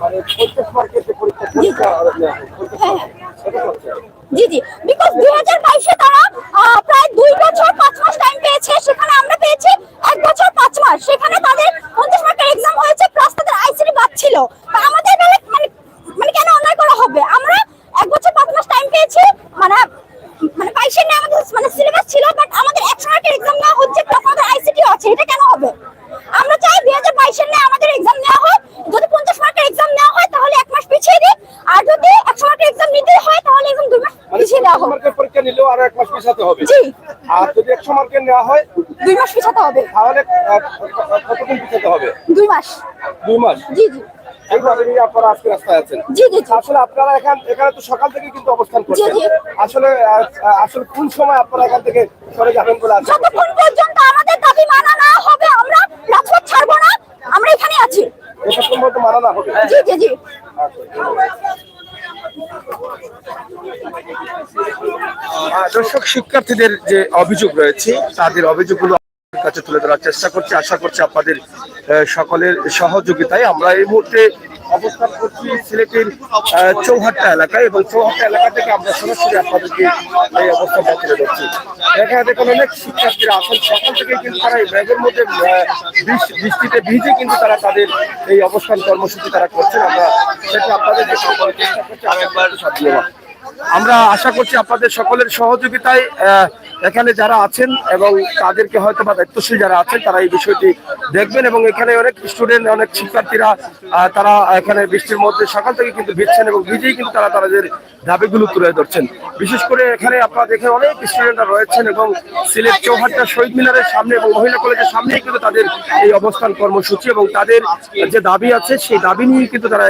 মানে 50 মার্কের যে পরীক্ষা জি জি, বিকজ 2022-এ তারা প্রায় 2 বছর 5 মাস টাইম পেয়েছে, সেখানে আমরা পেয়েছি 1 বছর 5 মাস। সেখানে তাদের 50 মার্কের এক্সাম হয়েছে, প্লাস তাদের আইসিটি বাদ ছিল। আমাদের বেলা মানে কেন অন্যায় করা হবে? আমরা 1 বছর 5 মাস টাইম পেয়েছি, মানে 22-এর নিয়ে আমাদের মানে সিলেবাস ছিল, বাট আমাদের 100 মার্কের এক্সাম নেওয়া হচ্ছে, প্লাস আমাদের আইসিটি আছে। এটা কেন হবে? আমরা চাই 2022-এর নিয়ে আমাদের এক্সাম নেওয়া হয়। যদি 50 মার্কের এক্সাম নেওয়া হয় তাহলে 1 মাস পিছিয়ে দিই, আর যদি 100 মার্কের এক্সাম নিতে হয় তাহলে এরকম 2 মাস পিছিয়ে দেওয়া হবে। মার্কের পরীক্ষা নিলেও আর 1 মাস পিছাতে হবে। জি। আর যদি 100 মার্কের নেওয়া হয় 2 মাস পিছাতে হবে। তাহলে কতদিন পিছাতে হবে? 2 মাস। 2 মাস। জি জি। এইভাবে নিয়ে আপনারা আজকে রাস্তায় আছেন। জি জি। আসলে আপনারা এখানে তো সকাল থেকে কিন্তু অবস্থান করছেন। জি জি। আসলে কোন সময় আপনারা এখান থেকে সরে যাবেন বলে আশা করছেন? যতক্ষণ পর্যন্ত আমাদের দাবি মানা না হবে আমরা রাজপথ ছাড়বো না, আমরা এখানে আছি। যতক্ষণ পর্যন্ত মানা না হবে। জি জি জি। দর্শক, শিক্ষার্থীদের যে অভিযোগ রয়েছে তাদের অভিযোগগুলো কাছে তুলে ধরার চেষ্টা করছি। আশা করছি আপনাদের সকলের সহযোগিতায়। আমরা এই মুহূর্তে অবস্থান করছি সিলেটের চৌহাট্টা এলাকায়, এবং চৌহাট্টা এলাকা থেকে আমরা সরাসরি আপনাদেরকে এই অবস্থাটা তুলে ধরছি। এখানে দেখুন অনেক শিক্ষার্থীরা আছেন, সকাল থেকে কিন্তু তারা এই ব্যাগের মধ্যে বৃষ্টিতে ভিজে কিন্তু তারা তাদের এই অবস্থান কর্মসূচি তারা করছেন। আমরা সেটা আপনাদেরকে চেষ্টা করছি। আরেকবার ধন্যবাদ। আমরা আশা করছি আপনাদের সকলের সহযোগিতায় এখানে যারা আছেন এবং তাদেরকে হয়তো বা দায়িত্বশীল যারা আছেন তারা এই বিষয়টি দেখবেন, এবং এখানে অনেক স্টুডেন্ট অনেক শিক্ষার্থীরা তারা এখানে বৃষ্টির মধ্যে সকাল থেকে কিন্তু ভিজছেন এবং ভিজেই কিন্তু তারা তাদের দাবিগুলো তুলে ধরছেন। বিশেষ করে এখানে আপনারা দেখেন অনেক স্টুডেন্টরা রয়েছেন, এবং সিলেট চৌহাট্টা শহীদ মিনারের সামনে এবং মহিলা কলেজের সামনেই কিন্তু তাদের এই অবস্থান কর্মসূচি, এবং তাদের যে দাবি আছে সেই দাবি নিয়ে কিন্তু তারা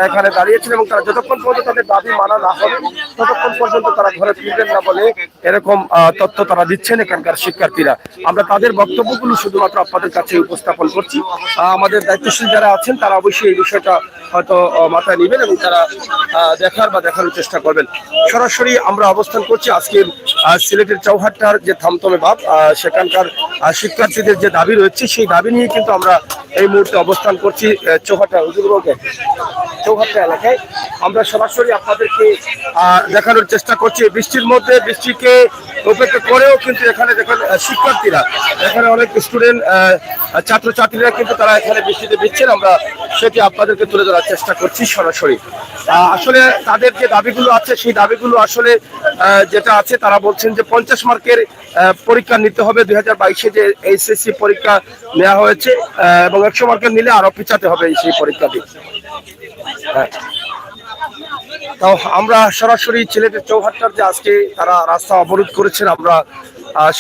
এখানে দাঁড়িয়েছেন, এবং তারা যতক্ষণ পর্যন্ত তাদের দাবি মানা না হবে ততক্ষণ পর্যন্ত তারা ঘরে ফিরবেন না বলে এরকম তথ্য তারা দিচ্ছেন এখানকার শিক্ষার্থীরা। আমরা তাদের বক্তব্যগুলো শুধুমাত্র আপনাদের কাছে উপস্থাপন করছি। আমাদের দায়িত্বশীল যারা আছেন তারা অবশ্যই এই বিষয়টা হয়তো মাথায় নেবেন এবং তারা দেখানোর চেষ্টা করবেন। সরাসরি আমরা অবস্থান করছি আজকের সিলেটের চৌহাট্টার যে থমথমে ভাব, সেখানকার শিক্ষার্থীদের যে দাবি রয়েছে সেই দাবি নিয়ে কিন্তু আমরা এই মুহূর্তে অবস্থান করছি চৌহাট্টা এলাকায়। আমরা সরাসরি আপনাদেরকে দেখানোর চেষ্টা করছি বৃষ্টির মধ্যে, বৃষ্টিকে উপেক্ষা করেও কিন্তু এখানে দেখেন শিক্ষার্থীরা, এখানে অনেক স্টুডেন্ট ছাত্রছাত্রীরা কিন্তু তারা এখানে বৃষ্টিতে ভিজছেন। আমরা সেটি আপনাদেরকে তুলে ধরার চেষ্টা করছি সরাসরি। আসলে তাদের যে দাবিগুলো আছে সেই দাবিগুলো আসলে যেটা আছে তারা বলছেন যে 50 মার্কের পরীক্ষা নিতে হবে। 2022-এ যে এইচএসসি পরীক্ষা নেওয়া হয়েছে এবং 100 মার্কের নিলে আরো পিছাতে হবে সেই পরীক্ষাটি। তো আমরা সরাসরি সিলেটের চৌহাট্টার যে আজকে তারা রাস্তা অবরোধ করেছেন আমরা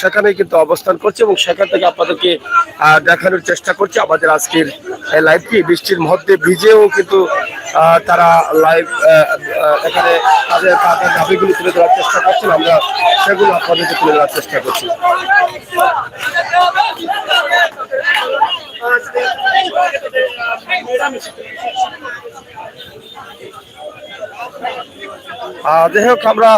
সেখানে কিন্তু অবস্থান করছি, এবং সেখান থেকে আপনাদেরকে দেখানোর চেষ্টা করছি আমাদের আজকের লাইভটি। বৃষ্টির মধ্যে ভিজেও কিন্তু তারা লাইভ এখানে তাদের দাবিগুলি তুলে ধরার চেষ্টা করছেন। আমরা সেগুলো আপনাদেরকে তুলে ধরার চেষ্টা করছি। যাই হোক, আমরা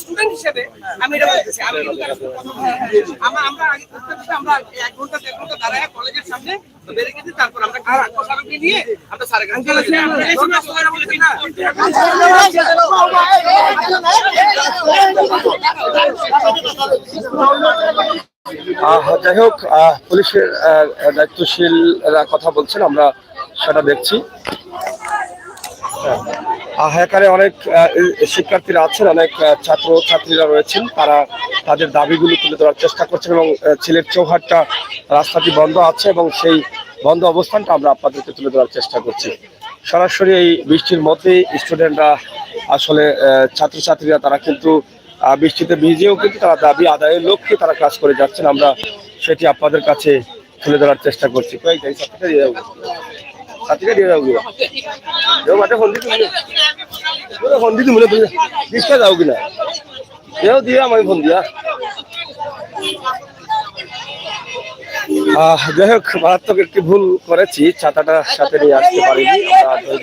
স্টুডেন্ট হিসেবে আমি এটা বলতেছি, আমরা 1 ঘন্টা 1.5 ঘন্টা দাঁড়ায় কলেজের সামনে বের গেছি, তারপর আমরা প্রশাসনকে নিয়ে আমরা স্যারের কাছে চলে গেছি। যাই হোক, পুলিশের দায়িত্বশীলরা কথা বলছেন, আমরা সেটা দেখছি। এখানে অনেক শিক্ষার্থীরা আছেন, অনেক ছাত্রছাত্রীরা রয়েছেন, তারা তাদের দাবিগুলো তুলে ধরার চেষ্টা করছেন, এবং সিলেট চৌহাট্টা রাস্তাটি বন্ধ আছে এবং সেই বন্ধ অবস্থানটা আমরা আপনাদেরকে তুলে ধরার চেষ্টা করছি। সরাসরি এই বৃষ্টির মধ্যে স্টুডেন্টরা আসলে ছাত্রছাত্রীরা তারা কিন্তু বৃষ্টিতে ভিজেও কিন্তু তারা দাবি আদায়ের লক্ষ্যে তারা কাজ করে যাচ্ছেন। আমরা সেটি আপনাদের কাছে তুলে ধরার চেষ্টা করছি। যাও কিনা দিয়ে আমি ফোন দিয়া। যাই হোক, মারাত্মক একটি ভুল করেছি, ছাতাটা সাথে নিয়ে আসতে পারিনি।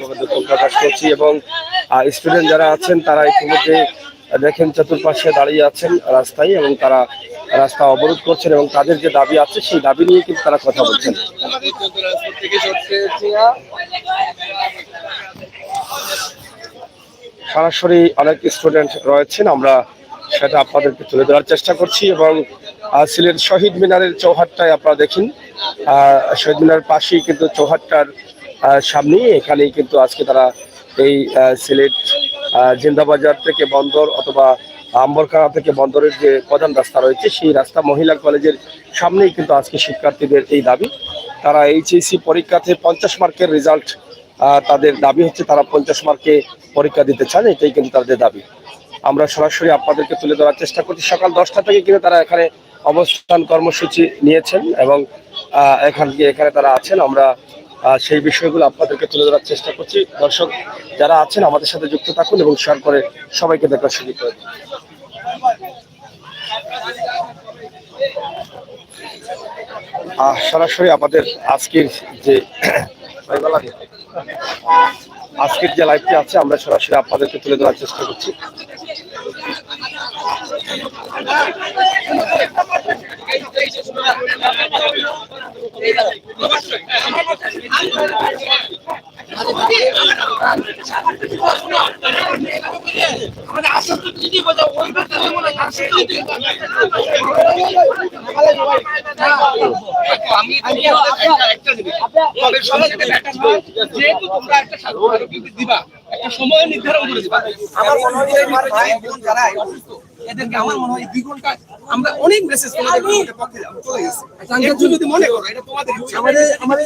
আমরা দুঃখ প্রকাশ করছি, এবং স্টুডেন্ট যারা আছেন তারা ইতিমধ্যে দেখেন চতুর্পাশে দাঁড়িয়ে আছেন রাস্তায় এবং তারা রাস্তা অবরোধ করছেন এবং তাদের যে দাবি আছে সেই দাবি নিয়ে কিন্তু তারা কথা বলছেন। সরাসরি অনেক স্টুডেন্ট রয়েছেন, আমরা সেটা আপনাদেরকে তুলে ধরার চেষ্টা করছি এবং সিলেট শহীদ মিনারের চৌহাট্টায় আপনারা দেখেন শহীদ মিনারের পাশেই কিন্তু চৌহাট্টার সামনেই এখানেই কিন্তু আজকে তারা এই সিলেট জিন্দাবাজার থেকে বন্দর অথবা আম্বরখানা থেকে বন্দরের যে প্রধান রাস্তা রয়েছে সেই রাস্তা মহিলা কলেজের সামনেই কিন্তু আজকে শিক্ষার্থীদের এই দাবি। তারা এইচএসসি পরীক্ষাতে 50 মার্কের রেজাল্ট, তাদের দাবি হচ্ছে তারা 50 মার্কে পরীক্ষা দিতে চান, এটাই কিন্তু তাদের দাবি। আমরা সরাসরি আপনাদেরকে তুলে ধরার চেষ্টা করছি। সকাল 10টা থেকে কিন্তু তারা এখানে অবস্থান কর্মসূচি নিয়েছেন এবং এখানে তারা আছেন। আমরা সেই বিষয়গুলো আপনাদেরকে তুলে ধরার চেষ্টা করছি। দর্শক যারা আছেন আমাদের সাথে যুক্ত থাকুন এবং শেয়ার করে সবাইকে দেখার সুযোগ করে দিন। সরাসরি আমাদের আজকের যে লাইভটি আছে আমরা সরাসরি আপনাদেরকে তুলে ধরার চেষ্টা করছি। যেহেতু তোমরা একটা স্মারকলিপি দিবা, একটা সময় নির্ধারণ করে দিবা। আমার মনে হয় ভাই বোন যারা অসুস্থ এদেরকে আমার মনে হয় 2 ঘন্টা আমরা অনেক মেসেজ তোমাদের পক্ষে চলে গেছে। একটু যদি মনে করো এটা তোমাদের আমাদের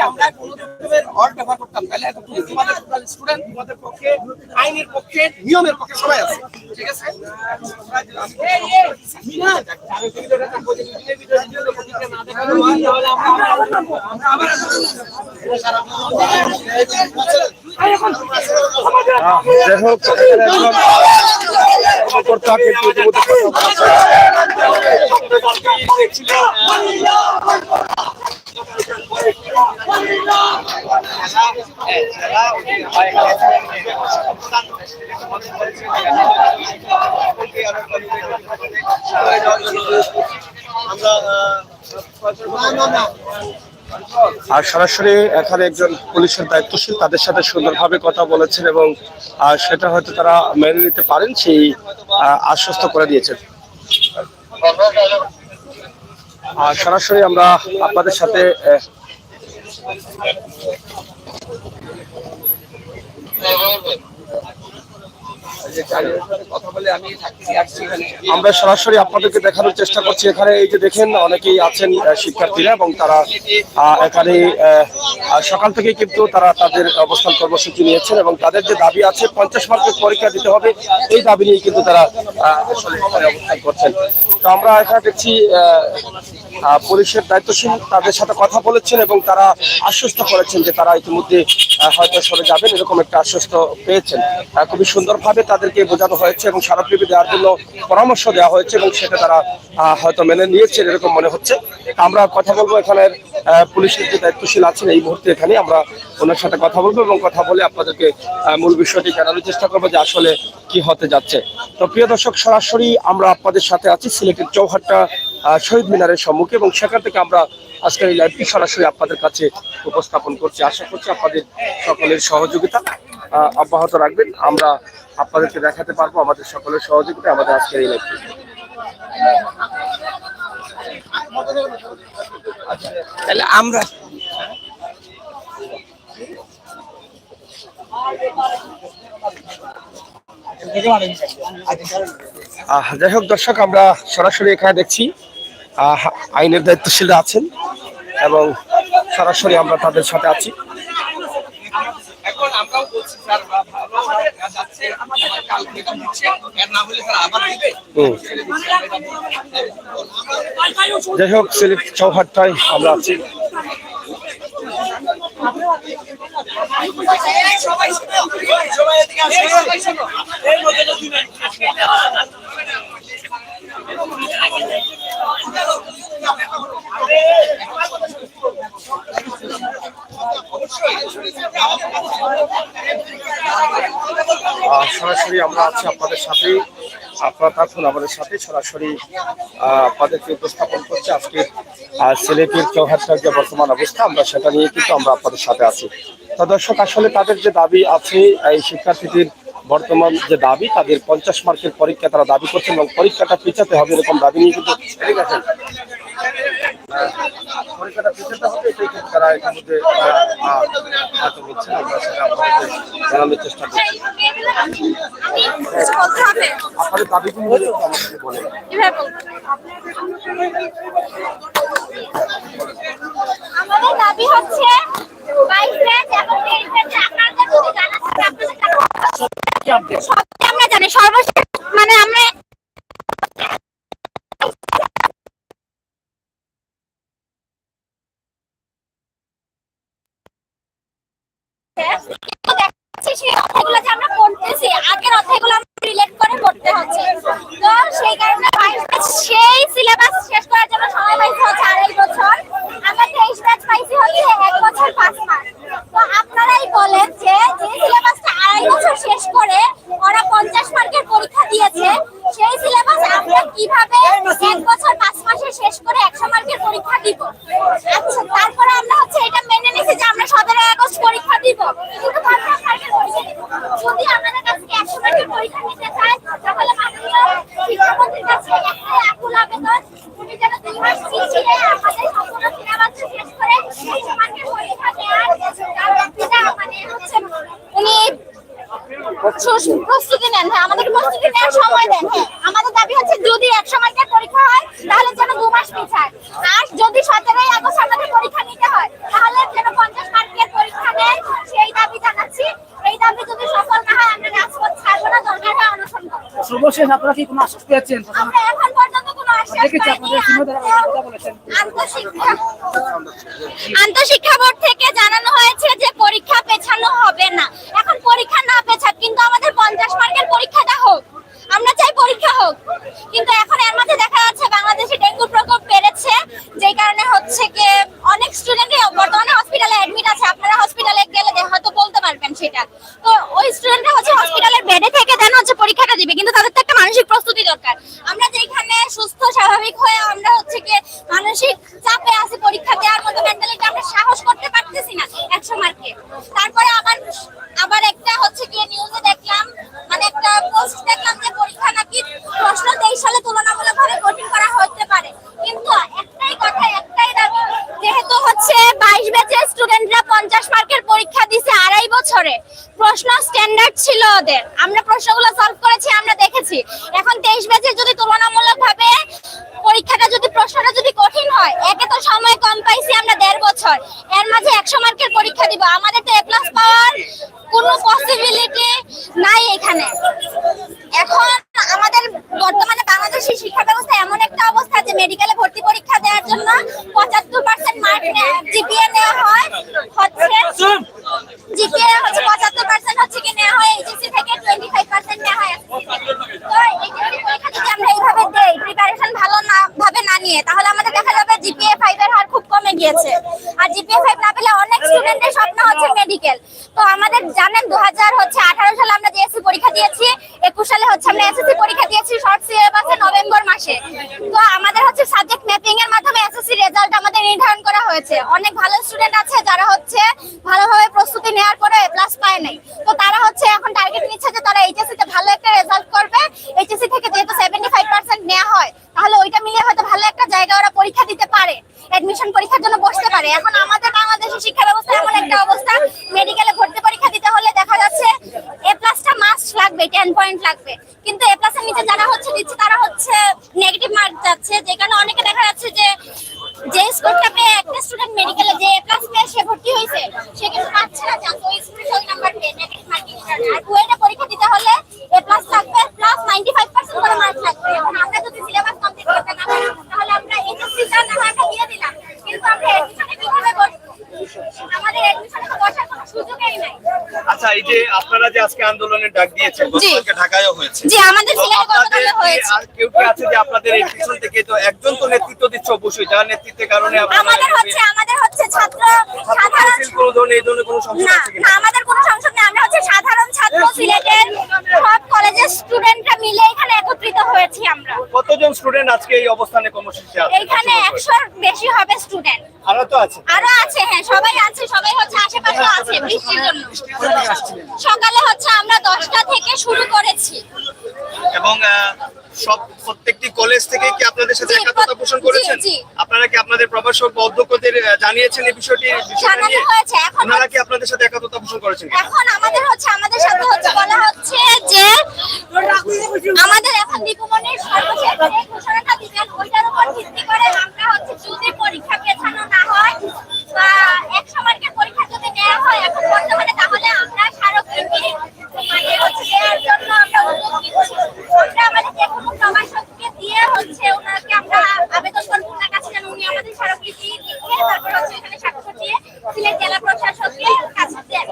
আমরা কোনো রকমের অর্ড ব্যবহার করতাম তাহলে তোমাদের স্টুডেন্ট তোমাদের পক্ষে আইনের পক্ষে নিয়মের পক্ষে সবাই আছে, ঠিক আছে? যাই হোক আর সরাসরি এখানে একজন পুলিশের দায়িত্বশীল তাদের সাথে সুন্দরভাবে কথা বলেছেন এবং সেটা হয়তো তারা মেনে নিতে পারেন সেই আশ্বস্ত করে দিয়েছেন। আর সরাসরি আমরা আপনাদের সাথে আমরা সরাসরি আপনাদেরকে দেখানোর চেষ্টা করছি। এখানে এই যে দেখেন অনেকেই আছেন শিক্ষার্থীরা এবং তারা এখানে সকাল থেকে কিন্তু তারা তাদের অবস্থান কর্মসূচি নিয়েছেন এবং তাদের যে দাবি আছে 50 মার্কের পরীক্ষা দিতে হবে এই দাবি নিয়ে কিন্তু তারা অবস্থান করছেন। তো আমরা এখানে দেখছি পুলিশের দায়িত্বশীল তাদের সাথে কথা বলেছেন এবং তারা আশ্বস্ত করেছেন যে তারা ইতিমধ্যে হয়তো সরে যাবেন, এরকম একটা আশ্বস্ত পেয়েছেন। খুবই সুন্দরভাবে তাদেরকে বোঝানো হয়েছে এবং স্মারকলিপি দেওয়ার জন্য পরামর্শ দেওয়া হয়েছে এবং সেটা তারা হয়তো মেনে নিয়েছেন এরকম মনে হচ্ছে। আমরা কথা বলবো এখানের পুলিশের যে দায়িত্বশীল আছেন এই মুহূর্তে এখানে আমরা ওনার সাথে কথা বলবো এবং কথা বলে আপনাদেরকে মূল বিষয়টি জানানোর চেষ্টা করবো যে আসলে কি হতে যাচ্ছে। তো প্রিয় দর্শক, সরাসরি আমরা আপনাদের সাথে আছি সিলেটের চৌহাট্টা শহীদ মিনারের সম্মুখে এবং সেখান থেকে আমরা আজকের এই লাইভটি সরাসরি আপনাদের কাছে উপস্থাপন করছি। আশা করছি আপনাদের সকলের সহযোগিতা অব্যাহত রাখবেন। আমরা আপনাদেরকে দেখাতে পারবো আমাদের সকলের সহযোগিতা আমাদের আজকের এই লাইভটি। তাহলে আমরা যাই হোক দর্শক, আমরা সরাসরি এখানে দেখছি আইনের দায়িত্বশীলরা আছেন এবং সরাসরি আমরা তাদের সাথে আছি। এখন আমরাও বলছি স্যার ভালো যাচ্ছে, আমাদের কালকে দিচ্ছে এর না হলে স্যার আবার দিবে। যাই হোক, সিলেট চৌহাট্টায় আমরা আছি। অবশ্যই সরাসরি আমরা আছি আপনাদের সাথে, আপনারা থাকুন আমাদের সাথে। সরাসরি আপনাদেরকে উপস্থাপন করছে আজকে সিলেটের চৌহাট্টার যে বর্তমান অবস্থা, আমরা সেটা নিয়ে কিন্তু আমরা আপনাদের সাথে আছি। তো দর্শক, আসলে তাদের যে দাবি আছে, এই শিক্ষার্থীদের বর্তমান যে দাবি, তাদের 50 মার্কের পরীক্ষা তারা দাবি করছেন এবং পরীক্ষাটা পিছাতে হবে এরকম দাবি নিয়ে কিন্তু ঠিক আছে, পরীক্ষাটা পিছাতে হবে, এটাই কিন্তু তারা ইতিমধ্যে বলছেন। আমরা সেটা আপনাদের জানানোর চেষ্টা করছি। আপনাদের দাবিগুলো হলে আমাকে বলেন। আমাদের দাবি হচ্ছে 22 ব্যাচ এবং 23 ব্যাচে আপনারা যদি জানা থাকে আপনাদের সবটাই আমরা জানি। সর্বশেষ মানে আমরা সেই অধ্যায়গুলো যে আমরা পড়তেছি, আগের অধ্যায়গুলো আমরা রিলেট করে পড়তে হচ্ছে। তো সেই কারণে 22 ব্যাচ সেই সিলেবাস শেষ করার জন্য সময় পাইছে হচ্ছে 2.5 বছর। আমরা 23 ব্যাচ পাইছি হচ্ছে 1 বছর 5 মাস। তো আপনারাই বলেন যে সিলেবাসটা 2.5 বছর শেষ করে ওরা 50 মার্কের পরীক্ষা দিয়েছে, সেই সিলেবাস আমরা কিভাবে 1 বছর 5 মাসে শেষ করে 100 মার্কের পরীক্ষা দিব? আচ্ছা, তারপরে আমরা হচ্ছে এটা মেনে নিয়েছি যে আমরা 17 আগস্ট পরীক্ষা দিব, কিন্তু 50 মার্কের পরীক্ষা দিব। যদি আমাদের কাছে 100 মার্কের পরীক্ষা নিতে চায়, তাহলে মাননীয় শিক্ষামন্ত্রীর কাছে একটাই আকুল আবেদন, উনি যেন 2 মাস পিছিয়ে আমাদের সম্পূর্ণ সিলেবাস শেষ করে 100 মার্কের পরীক্ষা দেওয়ার মানে হচ্ছে উনি প্রস্তুতি নেন। হ্যাঁ, আমাদের প্রস্তুতি নেওয়ার সময় দেন। হ্যাঁ, আমাদের দাবি হচ্ছে যদি 100 মার্কের পরীক্ষা হয় তাহলে যেন 2 মাস পিছায়, আর যদি 17 আগস্ট আমাদের পরীক্ষা নিতে হয় তাহলে যেন 50 মার্কের পরীক্ষা নেয়, সেই দাবি জানাচ্ছি। এই দাবি যদি সফল না হয় আমরা রাজপথ ছাড়বো না, দরকার হয় অনশন করব। সর্বশেষ আপনারা কি কোনো আশ্বাস পেয়েছেন? আমরা এখন পর্যন্ত কোনো আশ্বাস পাইনি। আন্তঃশিক্ষা বোর্ড থেকে জানানো হয়েছে যে পরীক্ষা পেছানো হবে না। এখন পরীক্ষা না পেছাক, কিন্তু আমাদের 50 মার্কের পরীক্ষাটা হোক। আমরা চাই পরীক্ষা হোক, কিন্তু এখন এর মধ্যে দেখা যাচ্ছে বাংলাদেশে ডেঙ্গু প্রকোপ বেড়েছে, যেই কারণে হচ্ছে কি অনেক স্টুডেন্টই বর্তমানে হসপিটালে অ্যাডমিট আছে। আপনারা হসপিটালে গেলে হয়তো বলতে পারবেন সেটা। তো ওই স্টুডেন্টরা হচ্ছে হসপিটালের বেডে থেকে দেন হচ্ছে পরীক্ষাটা দিবে, কিন্তু তাদের তো একটা মানসিক প্রস্তুতি দরকার। আমরা যেখানে সুস্থ স্বাভাবিক হয়ে আমরা হচ্ছে কি মানসিক চাপে আছি, পরীক্ষা দেওয়ার মতো মেন্টালিটি আমরা সাহস করতে পারতেছি না 100 মার্কে। তারপরে আবার একটা হচ্ছে কি নিউজে দেখলাম, মানে একটা পোস্ট দেখলাম যে পরীক্ষা নাকি প্রশ্ন 23 সালে তুলনামূলকভাবে কঠিন করা হতে পারে। কিন্তু একটাই কথা, একটাই দাবি, যেহেতু হচ্ছে 22 ব্যাচের স্টুডেন্টরা 50 মার্কের পরীক্ষা দিছে 2.5 বছরে, প্রশ্ন স্ট্যান্ডার্ড ছিল ওদের। আমরা প্রশ্নগুলো সলভ করেছি, আমরা দেখেছি। এখন 23 ব্যাচের যদি তুলনামূলকভাবে পরীক্ষাটা যদি প্রশ্নটা যদি কঠিন হয়, একে তো সময় কম পাইছি আমরা 1.5 বছর, এর মাঝে 100 মার্কের পরীক্ষা দিব, আমাদের তো A+ পাওয়ার কোনো পসিবিলিটি নাই এখানে। এখন আমাদের বর্তমানে বাংলাদেশের শিক্ষা ব্যবস্থা এমন একটা অবস্থা যে মেডিকেলে ভর্তি পরীক্ষা দেওয়ার জন্য 75% মার্ক জিপিএ নেওয়া হয়, হচ্ছে জিপিএ হচ্ছে 75% হচ্ছে কি নেওয়া হয় এইচএসসি থেকে, 25% নেওয়া হয় এসএসসি থেকে। তো এইচএসসি পরীক্ষা যদি আমরা এইভাবে দেই, প্রিপারেশন ভালো না ভাবে না নিয়ে, তাহলে আমাদের দেখা যাবে জিপিএ 5 এর হার খুব কমে গিয়েছে। আর জিপিএ 5 না পেলে অনেক স্টুডেন্টের স্বপ্ন হচ্ছে মেডিকেল। তো আমাদের জানেন 2018 সালে আমরা জিএসসি পরীক্ষা দিয়েছি, 21 সালে হচ্ছে আমরা এসএসসি পরীক্ষা দিয়েছি শর্ট সিলেবাসে নভেম্বর মাসে। তো আমাদের হচ্ছে সাবজেক্ট ম্যাপিং এর মাধ্যমে এসএসসি রেজাল্ট আমাদের নির্ধারণ করা হয়েছে। অনেক ভালো স্টুডেন্ট আছে যারা হচ্ছে ভালোভাবে প্রস্তুতি নেওয়ার পরে A+ পায় নাই, তো তারা হচ্ছে এখন টার্গেট নিচ্ছে যে তারা এইচএসসি তে ভালো একটা রেজাল্ট করবে। এইচএসসি থেকে যেহেতু 75% নেওয়া হয়, তাহলে ওইটা মিলিয়ে হয়তো ভালো একটা জায়গা ওরা পরীক্ষা দিতে পারে, অ্যাডমিশন পরীক্ষার জন্য বসতে পারে। এখন আমাদের বাংলাদেশের শিক্ষা ব্যবস্থা এমন একটা অবস্থা, মেডিকেলে ভর্তি পরীক্ষা দিতে হলে দেখা যাচ্ছে A+টা মাস্ট লাগবে, 10 পয়েন্ট লাগবে, কিন্তু A+ এর নিচে যারা হচ্ছে দিচ্ছে তারা হচ্ছে নেগেটিভ মার্ক যাচ্ছে, যে কারণে অনেকে দেখা যাচ্ছে যে স্কোরটা পেয়ে একটা স্টুডেন্ট মেডিকেলে যে A+ পেয়ে সে ভর্তি হয়েছে, সে কিন্তু পাচ্ছে না চান্স ওই স্টুডেন্ট ওই নাম্বার পেয়ে নেগেটিভ মার্কিং। আর ওইটা পরীক্ষা দিতে হলে A+ লাগবে প্লাস 95% করে মার্ক লাগবে। এখন আমরা যদি সিলেবাস কমপ্লিট করতে না পারি, তাহলে আমরা এইচএসসি টা নাম্বারটা দিয়ে দিলাম, কিন্তু আমরা এডমিশনে কিভাবে বসবো? আমাদের এডমিশনে তো বসার কোনো সুযোগই নাই। আচ্ছা, এই যে আপনারা যে আজকে আন্দোলনের ডাক দিয়েছেন, গতকালকে ঢাকায়ও হয়েছে, জি আমাদের সিলেটে গতকাল হয়েছে। আর কেউ কি আছে যে আপনাদের এই পিছন থেকে তো একজন তো নেতৃত্ব দিচ্ছে অবশ্যই, যার নেতৃত্বের কারণে আমাদের হচ্ছে ছাত্র সাধারণ কোনো ধরনের এই ধরনের কোনো সমস্যা না আছে না কিনা? আমাদের কোনো সমস্যা নেই। আমরা হচ্ছে সাধারণ ছাত্র, সিলেটের সব কলেজের স্টুডেন্টরা মিলে এখানে একত্রিত হয়েছি আমরা। কতজন স্টুডেন্ট আজকে এই অবস্থানে কর্মসূচি আছে? এখানে 100-র বেশি হবে স্টুডেন্ট। আরো তো আছে। আরো আছে, হ্যাঁ সবাই আছে, সবাই হচ্ছে আশেপাশে আছে বৃষ্টির জন্য। সকালে হচ্ছে আমরা 10টা থেকে শুরু করেছি এবং সব প্রত্যেকটি কলেজ থেকে কি আপনাদের সাথে জি, একাত্মতা পোষণ করেছেন? জি। আপনারা কি আপনাদের প্রভাষক বা অধ্যক্ষদের জানিয়েছেন এই বিষয়টা জানানো নিয়ে? হয়েছে। এখন ওনারা কি আপনাদের সাথে একাত্মতা পোষণ করেছেন? এখন আমাদের সাথে হচ্ছে বলা হচ্ছে যে আমাদের এখন দীপুমনির সর্বশেষ যে ঘোষণাটা দিবেন ওইটার উপর ভিত্তি করে আমরা হচ্ছে যদি পরীক্ষা পেছানো না হয় বা 100 মার্কের পরীক্ষা যদি নেওয়া হয় এখন বর্তমানে, তাহলে আমরা স্মারকলিপি মানে হচ্ছে দেওয়ার জন্য আমরা উদ্যোগ নিচ্ছি। আমরা আমাদের যে কোনো প্রভাষককে দিয়ে হচ্ছে ওনাকে আমরা আবেদন করবো ওনার কাছে যেন উনি আমাদের স্মারকলিপি লিখে তারপর হচ্ছে এখানে স্বাক্ষর দিয়ে সিলেট জেলা প্রশাসকের কাছে দেন।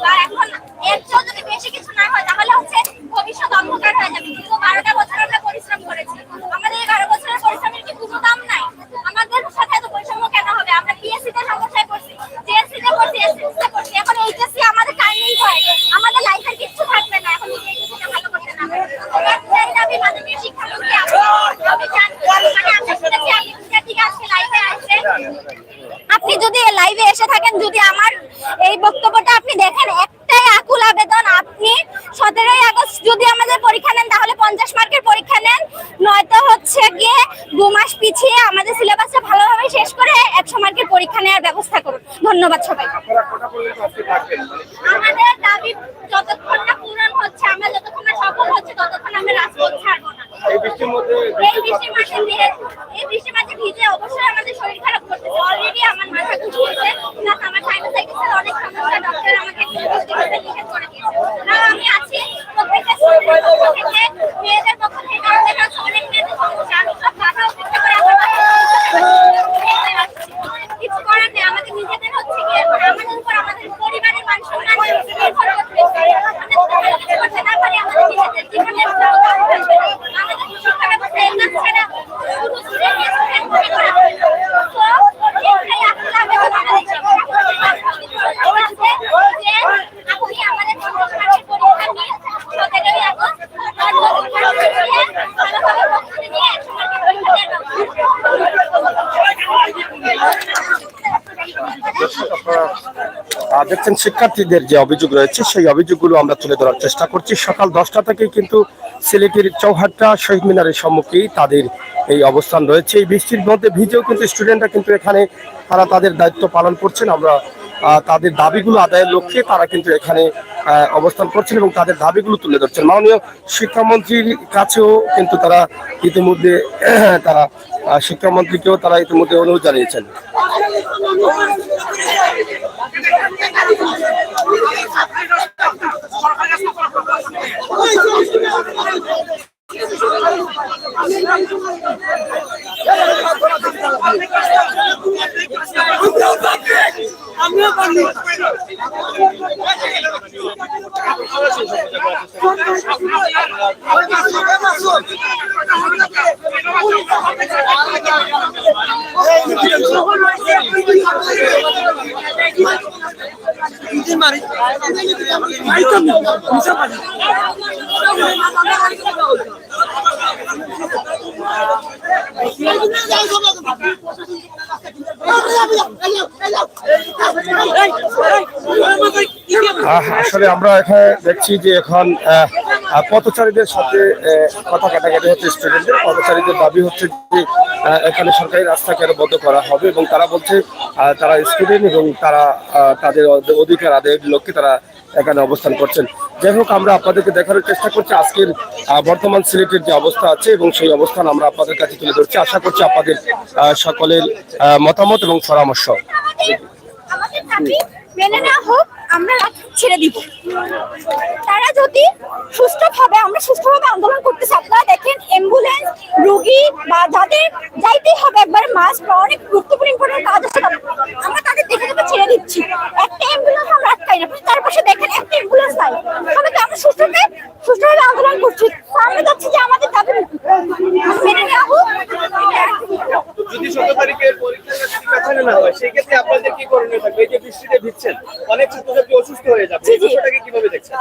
বা এখন এর চেয়েও যদি বেশি কিছু না হয় তাহলে হচ্ছে ভবিষ্যৎ অন্ধকার হয়ে যাবে। কিন্তু 12টা বছর আমরা পরিশ্রম করেছি, আমাদের এই 12 বছরের পরিশ্রমের কি কোনো দাম নাই? আমাদের সাথে এত পরিশ্রম কেন হবে? আমরা পিএসসি তে সমস্যায় পড়ছি, জেএসসি তে পড়ছি, এসএসসি তে পড়ছি, এখন এইচএসসি আমাদের টাইমিং হয়, আমাদের লাইফের কিছু থাকবে না এখন যদি এইচএসসি তে ভালো করতে না পারি। একটাই দাবি মাননীয় শিক্ষামন্ত্রী আপনি চান মানে আমরা শুনেছি আপনি বিদ্যার্থীকে আজকে লাইভে আসবেন, আপনি যদি লাইভে এসে থাকেন, যদি আমার এই বক্তব্যটা আপনি দেখেন, একটাই আকুল আবেদন, আপনি 17ই আগস্ট যদি আমাদের পরীক্ষা নেন তাহলে 50 মার্কের পরীক্ষা নেন, নয়তো হচ্ছে গিয়ে 2 মাস পিছিয়ে আমাদের সিলেবাসটা ভালোভাবে শেষ করে 100 মার্কের পরীক্ষা নেওয়ার ব্যবস্থা করুন। ধন্যবাদ সবাই। আমাদের দাবি যতক্ষণ না পূরণ হচ্ছে, আমরা যতক্ষণ না সফল হচ্ছে ততক্ষণ আমরা রাজপথ ছাড়বো না। এই বৃষ্টির মাঝে ভিজে অবশ্যই আমাদের শরীর খারাপ করতেছে, অলরেডি আমার মাথা ঘুরতেছে, প্লাস আমার সাইনোসাইটিসের অনেক সমস্যা, ডক্টর আমাকে নিষেধ করে দিয়েছে। আর আমি আছি প্রত্যেকটা স্টুডেন্টের পক্ষ থেকে, মেয়েদের পক্ষ থেকে, আমাদের কাছে অনেক মেয়েদের সমস্যা, আমি সব বাধা উপেক্ষা করে আমার কিছু করার নেই। আমাদের নিজেদের হচ্ছে গিয়ে আমাদের উপর আমাদের পরিবারের মান সম্মান নির্ভর করতেছে। আমরা যদি ভালো কিছু করতে না পারি আমাদের নিজেদের জীবনের আমাদের শিক্ষা ব্যবস্থা এই কাজ ছাড়া শুধু স্টুডেন্ট মনে করা হয়। তো এটাই আসলে আবেদন আমাদের যে আপনি আমাদের পরীক্ষা নিয়ে 17ই আগস্ট ভালোভাবে প্রস্তুতি নিয়ে 100 মার্কের পরীক্ষা দেওয়ার দেখছেন শিক্ষার্থীদের যে অভিযোগ রয়েছে সেই অভিযোগগুলো আমরা তুলে ধরার চেষ্টা করছি। সকাল 10টা থেকে কিন্তু সিলেটের চৌহাট্টা শহীদ মিনারের সম্মুখেই তাদের এই অবস্থান রয়েছে। এই বৃষ্টির মধ্যে ভিজেও কিন্তু স্টুডেন্টরা কিন্তু এখানে তারা তাদের দায়িত্ব পালন করছেন। আমরা তাদের দাবিগুলো আদায়ের লক্ষ্যে তারা কিন্তু এখানে অবস্থান করছেন এবং তাদের দাবিগুলো তুলে ধরছেন। মাননীয় শিক্ষামন্ত্রীর কাছেও কিন্তু তারা ইতিমধ্যে তারা শিক্ষামন্ত্রীকেও তারা ইতিমধ্যে অনুরোধ জানিয়েছেন। আসলে আমরা এখানে দেখছি যে এখন পথচারীদের সাথে কথা কাটাকাটি হচ্ছে। স্টুডেন্টদের পথচারীদের দাবি হচ্ছে যে এখানে সরকারি রাস্তাকে আরো বন্ধ করা হবে এবং তারা বলছে তারা স্টুডেন্ট এবং তারা তাদের অধিকার আদায়ের লক্ষ্যে তারা এখানে অবস্থান করছেন। যাই হোক, আমরা আপনাদেরকে দেখানোর চেষ্টা করছি আজকের বর্তমান সিলেটের যে অবস্থা আছে এবং সেই অবস্থান আমরা আপনাদের কাছে তুলে ধরছি। আশা করছি আপনাদের সকলের মতামত এবং পরামর্শ আমাদের দাবি মেনে নেওয়া হোক, আমরা ছেড়ে দিব। তারা যদি সুষ্ঠুভাবে, আমরা সুষ্ঠুভাবে আন্দোলন করতেছি। আপনারা দেখেন অ্যাম্বুলেন্স, রোগী বা যাদের যাইতেই হবে একবার মাস্ক বা অনেক গুরুত্বপূর্ণ ইম্পর্টেন্ট কাজ আছে, আমরা তাদের দেখে দেখে ছেড়ে দিচ্ছি। একটা অ্যাম্বুলেন্স আমরা আটকাই না, তার পাশে দেখেন একটা অ্যাম্বুলেন্স নাই। তবে আমরা সুষ্ঠুভাবে আন্দোলন করছি। আমরা চাচ্ছি যে আমাদের দাবি যদি 17 তারিখের পরীক্ষাটা যদি পেছানো না হয় সেই ক্ষেত্রে আপনাদের কি করণীয় থাকবে? এই যে বৃষ্টিতে ভিজছেন, অনেক ছাত্রছাত্রী অসুস্থ হয়ে যাবে, এই বিষয়টাকে কিভাবে দেখছেন?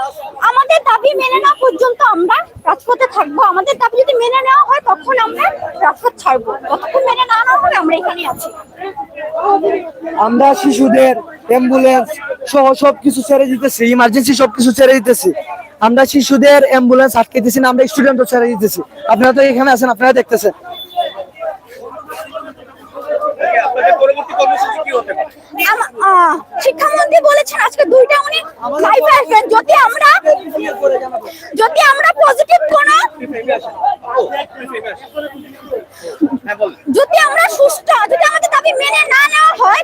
আমাদের দাবি মেনে নেওয়া পর্যন্ত আমরা রাজপথে থাকবো। আমাদের দাবি যদি মেনে নেওয়া হয় তখন আমরা রাজপথ ছাড়বো, ততক্ষণ মেনে না নেওয়া হবে আমরা এখানে আছি। আমরা শিশুদের অ্যাম্বুলেন্স সহ সবকিছু ছেড়ে দিতেছি, ইমার্জেন্সি সবকিছু ছেড়ে দিতেছি। আমরা শিশুদের অ্যাম্বুলেন্স আটকে দিতেছি না, আমরা স্টুডেন্টও ছেড়ে দিতেছি। আপনারা তো এখানে আছেন, আপনারা দেখতেছেন। আপনাদের পরবর্তী কর্মসূচি কি হতে পারে? শিক্ষামন্ত্রী বলেছেন আজকে 2টা উনি লাইভে আসবেন। যদি আমরা পজিটিভ কোন যদি আমরা সুস্থ, যদি আমাদের দাবি মেনে না নেওয়া হয়,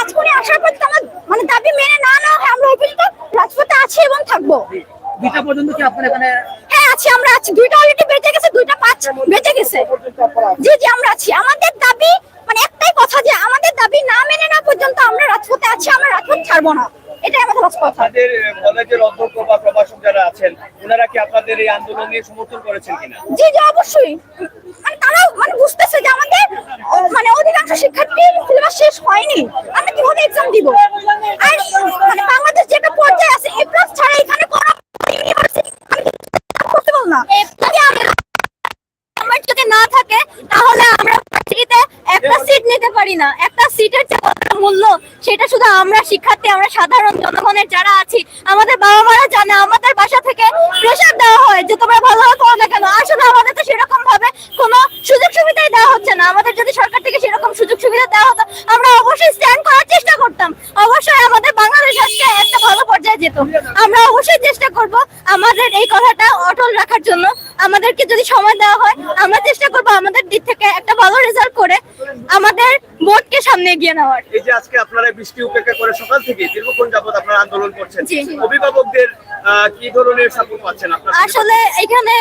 আজকে উনি আসার পর আমার মানে দাবি মেনে না নেওয়া হয়, আমরা ওই পর্যন্ত রাজপথে আছি এবং থাকবো। 2টা পর্যন্ত কি আপনারা এখানে? হ্যাঁ আছি, আমরা আছি। 2টা অলরেডি বেঁচে গেছে, 2টা 5 বেঁচে গেছে। জি জি আমরা আছি। আমাদের দাবি মানে একটাই কথা, যে আমাদের দাবি না মেনে না পর্যন্ত আমরা রাজপথে আছি, আমরা রাজপথ ছাড়বো না। এটাই আমাদের কথা। আপনাদের কলেজের অধ্যক্ষ বা প্রভাষক যারা আছেন ওনারা কি আপনাদের এই আন্দোলনে সমর্থন করেছেন কিনা? জি জি অবশ্যই। মানে তারাও মানে বুঝতেছে যে আমাদের মানে অধিকাংশ শিক্ষার্থীর সিলেবাস শেষ হয়নি, আমরা কিভাবে এক্সাম দিব। আর মানে বাংলাদেশ যেটা পর্যায়ে আছে, এ প্লাস ছাড়া এখানে কোনো ইউনিভার্সিটি পসিবল না। আমার যদি না থাকে তাহলে আমরা ভার্সিটিতে একটা সিট নিতে পারি না। একটা সিটের যে মূল্য সেটা শুধু আমরা শিক্ষার্থী, আমরা সাধারণ জনগণের যারা আছি, আমাদের বাবা মারা জানে। আমাদের বাসা থেকে প্রেশার দেওয়া হয় যে তোমরা ভালোভাবে করো না কেন। আসলে আমাদের তো সেরকম ভাবে কোনো সুযোগ সুবিধাই দেওয়া হচ্ছে না। আমাদের যদি সরকার থেকে সেরকম সুযোগ সুবিধা দেওয়া হতো, আমরা অবশ্যই স্ট্যান্ড করার চেষ্টা করতাম। অবশ্যই আমাদের বাংলাদেশ আজকে একটা ভালো পর্যায়ে যেত। আমরা অবশ্যই চেষ্টা করব আমাদের এই কথাটা অটল রাখার জন্য। আমাদেরকে যদি সময় দেওয়া হয়, আমরা চেষ্টা করব আমাদের দিক থেকে একটা ভালো রেজাল্ট করে আমাদের বোর্ডকে সামনে এগিয়ে নেওয়ার। এই যে আজকে আপনারা বৃষ্টি উপেক্ষা করে সকাল থেকে দীর্ঘক্ষণ যাবত আপনারা আন্দোলন করছেন, জি। অভিভাবকদের কি ধরনের সাপোর্ট পাচ্ছেন আপনারা? আসলে এখানে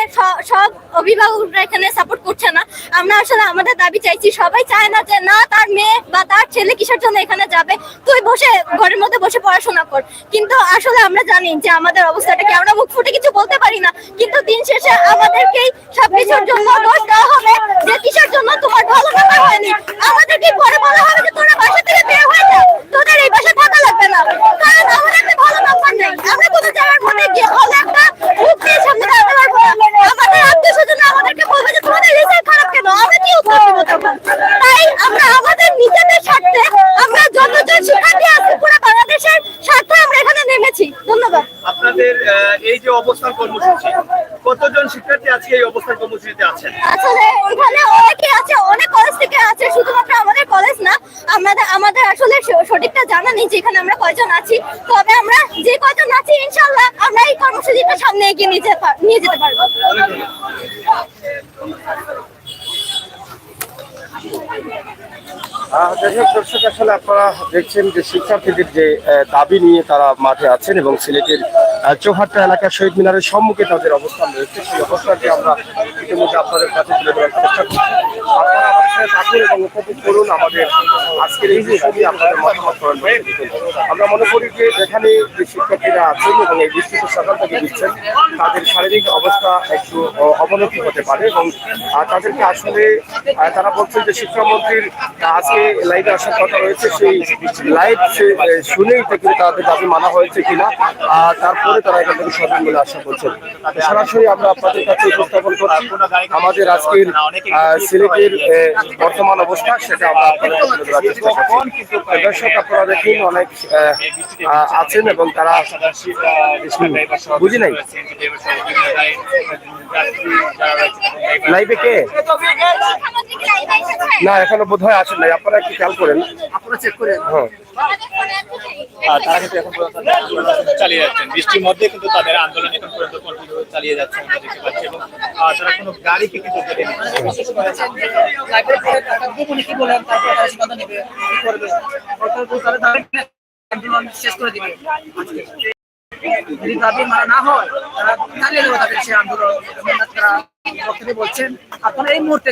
সব অভিভাবকরা এখানে সাপোর্ট করছে না। আমরা আসলে আমাদের দাবি চাইছি, সবাই চায় না যে না তার মেয়ে বা তার ছেলে কিসের জন্য এখানে যাবে, তুই বসে ঘরের মধ্যে বসে পড়াশোনা কর। কিন্তু আসলে আমরা জানি যে আমাদের অবস্থাটা কি, আমরা মুখ ফুটে কিছু বলতে পারি না। কিন্তু দিন শেষে আমাদেরকেই সবকিছুর জন্য দোষ দেওয়া হবে যে কিসের জন্য তোমার ভালো নাম্বার হয়নি। আমাদেরকে পরে বলা হবে যে তোরা বাসা থেকে বের হয়ে যা, তোদের এই বাসা থাকা লাগবে না, কারণ আমাদের একটা ভালো নাম্বার নেই। আমরা কোনো জায়গার মধ্যে গিয়ে ভালো একটা মুখ দিয়ে সামনে দাঁড়াতে পারবো না। আমাদের আত্মীয় স্বজন আমাদেরকে বলবে যে তোমাদের রেজাল্ট খারাপ কেন, আমরা কি উত্তর দেবো তখন? তাই আমরা আমাদের নিজেদের স্বার্থে, আমরা যতজন শিক্ষার্থী আছি পুরো বাংলাদেশের স্বার্থে আমরা এখানে নেমেছি। ধন্যবাদ। আপনাদের এই যে অবস্থান কর্মসূচি, কতজন শিক্ষার্থী আজকে এই অবস্থান কর্মসূচিতে আছেন? আসলে এখানে অনেকে আছে, অনেক কলেজ থেকে আছে, শুধুমাত্র আমাদের কলেজ না। আমাদের আসলে সঠিকটা জানা নেই যে এখানে আমরা কয়জন আছি। তবে আমরা যে কয়জন আছি ইনশাআল্লাহ আমরা এই কর্মসূচিটা সামনে এগিয়ে নিয়ে যেতে পারবো। দর্শক আসলে আপনারা দেখছেন যে শিক্ষার্থীদের যে দাবি নিয়ে তারা মাঠে আছেন এবং সিলেটের চৌহাট্টা এলাকার শহীদ মিনারের সম্মুখে তাদের অবস্থান রয়েছে। সেই অবস্থানটি আমরা ইতিমধ্যে আপনাদের কাছে তুলে ধরার চেষ্টা করছি। আপনারা আমাদের সাথে থাকুন এবং উপভোগ করুন আমাদের আজকের এই বিষয়টি আপনাদের মতামত করেন। আমরা মনে করি যে এখানে যে শিক্ষার্থীরা আছেন এবং এই বৃষ্টিতে সকাল থেকে দিচ্ছেন, তাদের শারীরিক অবস্থা একটু অবনতি হতে পারে এবং তাদেরকে আসলে তারা বলছেন যে শিক্ষামন্ত্রীর আজকে লাইভে আসার কথা রয়েছে, সেই লাইভ শুনেই কিন্তু তাদের দাবি মানা হয়েছে কিনা, তারপরে তারা এখান থেকে সবাই মিলে আশা করছেন। সরাসরি আমরা আপনাদের কাছে উপস্থাপন করছি আমাদের আজকের সিলেটের বর্তমান অবস্থা, সেটা আমরা আপনাদের চেষ্টা করছি। দর্শক আপনারা দেখুন অনেক আছেন এবং তারা বুঝি নাই লাইভে কে না এখনো বোধ হয় আসেন নাই। আপনারা একটু খেয়াল করেন, আপনারা চেক করেন। তারা কিন্তু এখন পর্যন্ত চালিয়ে যাচ্ছেন, বৃষ্টির মধ্যে কিন্তু তাদের আন্দোলন এখন পর্যন্ত কন্টিনিউ চালিয়ে যাচ্ছে আমরা দেখতে পাচ্ছি এবং তারা কোনো গাড়িকে কিন্তু কেটে শেষ করে দিবে। যদি দাবি মানা না হয় তারা চালিয়ে দেবে তাদের সেই আন্দোলন। তারা বক্তব্যে বলছেন আপনারা এই মুহূর্তে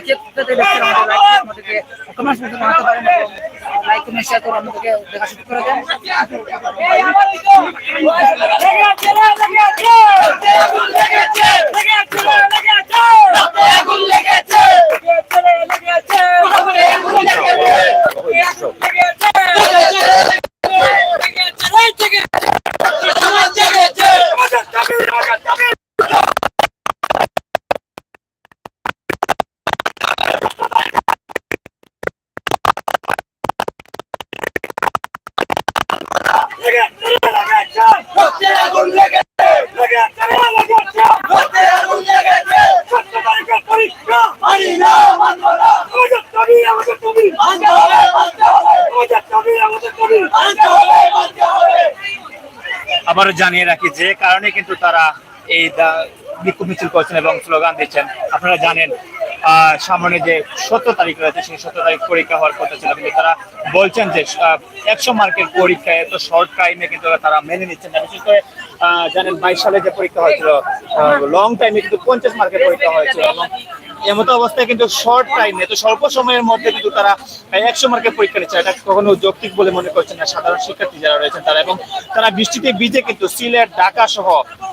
আমাদেরকে কমেন্টস করতে জানাতে পারেন এবং লাইক কমেন্ট শেয়ার করে আমাদেরকে দেখা শুরু করে দেন। আবারও জানিয়ে রাখি যে কারণে কিন্তু তারা এই বিক্ষোভ মিছিল করছেন এবং স্লোগান দিচ্ছেন। আপনারা জানেন সামনে যে 17 তারিখ রয়েছে, সেই 17 তারিখ পরীক্ষা হওয়ার কথা ছিল, কিন্তু তারা বলছেন যে 100 মার্কের পরীক্ষা এত শর্ট টাইমে কিন্তু তারা মেনে নিচ্ছেন না। বিশেষ করে জানেন 22 সালে যে পরীক্ষা হয়েছিল লং টাইমে কিন্তু 50 মার্কের পরীক্ষা হয়েছিল, এবং এমতো অবস্থায় কিন্তু শর্ট টাইমে এত স্বল্প সময়ের মধ্যে কিন্তু তারা 100 মার্কের পরীক্ষা নিচ্ছে। এটা কখনো যৌক্তিক বলে মনে করছেন না সাধারণ শিক্ষার্থী যারা রয়েছেন তারা, এবং তারা বৃষ্টিতে ভিজে কিন্তু সিলেট, ঢাকা সহ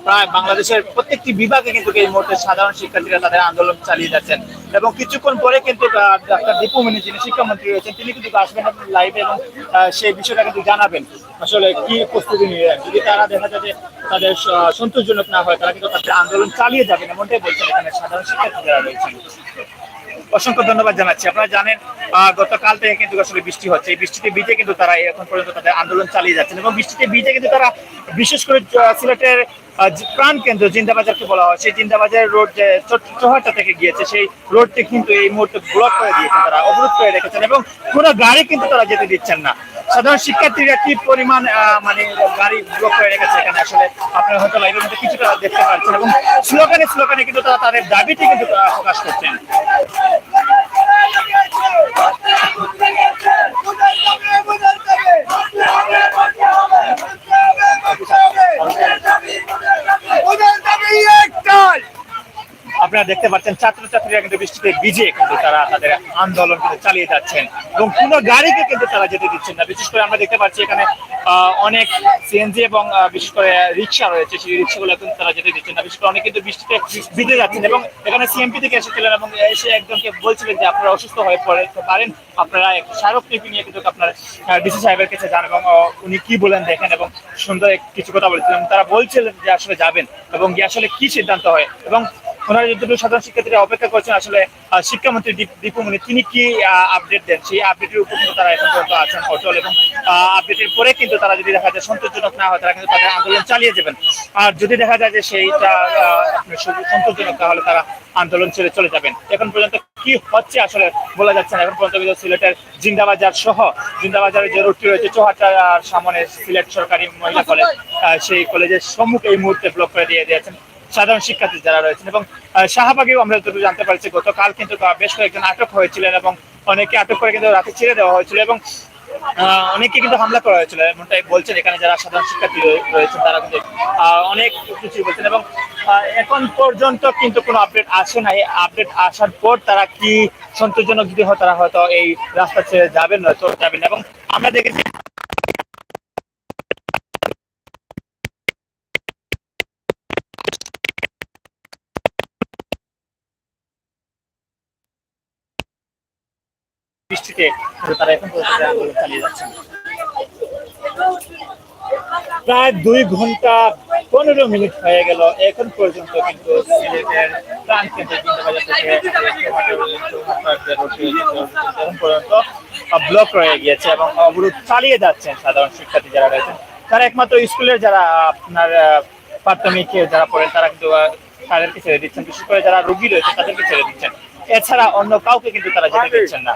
প্রায় বাংলাদেশের প্রত্যেকটি বিভাগে কিন্তু এই মুহূর্তে সাধারণ শিক্ষার্থীরা তাদের আন্দোলন চালিয়ে যাচ্ছেন। এবং কিছুক্ষণ পরে কিন্তু ডাক্তার দীপু মনি, যিনি শিক্ষামন্ত্রী রয়েছেন, তিনি কিন্তু আসবেন লাইভে এবং সেই বিষয়টা কিন্তু জানাবেন আসলে কি প্রস্তুতি নিয়ে। যদি তারা দেখা যায় যে তাদের সন্তোষজনক না হয়, তারা কিন্তু তাদের আন্দোলন চালিয়ে যাবেন, এমনটাই বলছেন এখানে সাধারণ শিক্ষার্থী যারা রয়েছেন। অসংখ্য ধন্যবাদ জানাচ্ছি। আপনারা জানেন গতকাল থেকে কিন্তু আসলে বৃষ্টি হচ্ছে, এই বৃষ্টিতে ভিজে কিন্তু তারা এখন পর্যন্ত তাদের আন্দোলন চালিয়ে যাচ্ছেন, এবং বৃষ্টিতে ভিজে কিন্তু তারা বিশেষ করে সিলেটের প্রাণ কেন্দ্র জিন্দাবাজারকে বলা হয়, সেই জিন্দাবাজার রোড যে চৌহাট্টা থেকে গিয়েছে, সেই রোডটি কিন্তু এই মুহূর্তে ব্লক করে দিয়েছেন, তারা অবরোধ করে রেখেছেন, এবং কোনো গাড়ি কিন্তু তারা যেতে দিচ্ছেন না। সাধারণ শিক্ষার্থীরা কি পরিমাণ মানে গাড়ি ব্লক করে রেখেছে এখানে আসলে আপনারা হয়তো লাইভের মধ্যে কিছুটা দেখতে পাচ্ছেন, এবং স্লোগানে কিন্তু তারা তাদের দাবিটি কিন্তু প্রকাশ করছেন। আপনারা দেখতে পাচ্ছেন ছাত্রছাত্রীরা কিন্তু বৃষ্টিতে ভিজে কিন্তু তারা তাদের আন্দোলন কিন্তু চালিয়ে যাচ্ছেন, এবং কোনো গাড়িকে কিন্তু তারা যেতে দিচ্ছেন না। বিশেষ করে আমরা দেখতে পাচ্ছি এখানে অনেক সিএনজি এবং বিশেষ করে রিক্সা রয়েছে, সেই রিক্সাগুলো কিন্তু তারা যেতে দিচ্ছেন না। বিশেষ করে অনেক কিন্তু বৃষ্টিতে ভিজে যাচ্ছেন, এবং এখানে সিএমপি থেকে এসেছিলেন এবং এসে একজনকে বলছিলেন যে আপনারা অসুস্থ হয়ে পড়তে পারেন, আপনারা স্মারকলিপি নিয়ে কিন্তু আপনার ডিসি সাহেবের কাছে যান, এবং উনি কি বলেন দেখেন, এবং সুন্দর কিছু কথা বলছিলেন। তারা বলছিলেন যে আসলে যাবেন এবং গিয়ে আসলে কি সিদ্ধান্ত হয়, এবং ওনারা যতটুকু সাধারণ শিক্ষার্থীরা অপেক্ষা করছেন আসলে শিক্ষামন্ত্রী দীপু মনি তিনি কি আপডেট দেন, সেই আপডেটের উপর কিন্তু তারা এখন পর্যন্ত আছেন অটল, এবং আপডেটের পরে কিন্তু তারা যদি দেখা যায় সন্তোষজনক না হয়, তারা কিন্তু তাদের আন্দোলন চালিয়ে যাবেন। আর যদি দেখা যায় যে সেইটা সন্তোষজনক, তাহলে তারা আন্দোলন ছেড়ে চলে যাবেন। এখন পর্যন্ত কি হচ্ছে আসলে বলা যাচ্ছে না। এখন পর্যন্ত কিন্তু সিলেটের জিন্দাবাজার সহ জিন্দাবাজারের যে রোডটি রয়েছে চৌহাট্টার সামনে সিলেট সরকারি মহিলা কলেজ, সেই কলেজের সম্মুখে এই মুহূর্তে ব্লক করে দিয়ে দিয়েছেন সাধারণ শিক্ষার্থী যারা রয়েছেন। এবং শাহবাগেও আমরা যতটুকু জানতে পারছি গতকাল কিন্তু বেশ কয়েকজন আটক হয়েছিলেন, এবং অনেকে আটক করে কিন্তু রাতে ছেড়ে দেওয়া হয়েছিল, এবং অনেকে কিন্তু হামলা করা হয়েছিল এমনটাই বলছেন এখানে যারা সাধারণ শিক্ষার্থী রয়েছেন, তারা কিন্তু অনেক কিছু বলছেন। এবং এখন পর্যন্ত কিন্তু কোনো আপডেট আসে না। এই আপডেট আসার পর তারা কি সন্তোষজনক যদি হয়, তারা হয়তো এই রাস্তা ছেড়ে যাবেন না, চলে যাবেন। এবং আমরা দেখেছি বৃষ্টিতে তারা এখন আন্দোলন চালিয়ে যাচ্ছেন। প্রায় 2 ঘন্টা 15 মিনিট হয়ে গেল এখন পর্যন্ত কিন্তু সিলেটের প্রাণ কেন্দ্র জিন্দাবাজার থেকে এখন পর্যন্ত ব্লক রয়ে গিয়েছে, এবং অবরোধ চালিয়ে যাচ্ছেন সাধারণ শিক্ষার্থী যারা রয়েছেন। তারা একমাত্র স্কুলের যারা আপনার প্রাথমিক যারা পড়েন তারা কিন্তু তাদেরকে ছেড়ে দিচ্ছেন, বিশেষ করে যারা রোগী রয়েছে তাদেরকে ছেড়ে দিচ্ছেন, এছাড়া অন্য কাউকে কিন্তু তারা যেতে দিচ্ছেন না।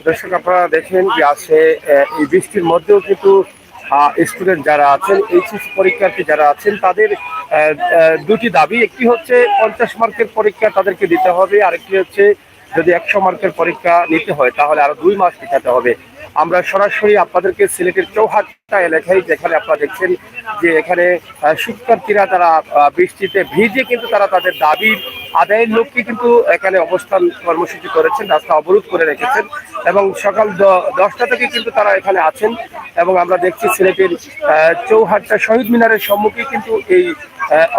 দর্শক আপনারা দেখেন যে আছে এই বৃষ্টির মধ্যেও কিন্তু স্টুডেন্ট যারা আছেন, এইচএসসি পরীক্ষার্থী যারা আছেন, তাদের দুটি দাবি। একটি হচ্ছে 50 মার্কের পরীক্ষা তাদেরকে দিতে হবে, আরেকটি হচ্ছে যদি 100 মার্কের পরীক্ষা নিতে হয় তাহলে আরো 2 মাস টিকাতে হবে। আমরা সরাসরি আপনাদেরকে সিলেটের চৌহাট্টা এলাকায়, যেখানে আপনারা দেখছেন যে এখানে শিক্ষার্থীরা তারা বৃষ্টিতে ভিজে কিন্তু তারা তাদের দাবির আদায়ের লক্ষ্যে কিন্তু এখানে অবস্থান কর্মসূচি করেছেন, রাস্তা অবরোধ করে রেখেছেন, এবং সকাল 10টা থেকে কিন্তু তারা এখানে আছেন। এবং আমরা দেখছি সিলেটের চৌহাট্টা শহীদ মিনারের সম্মুখে কিন্তু এই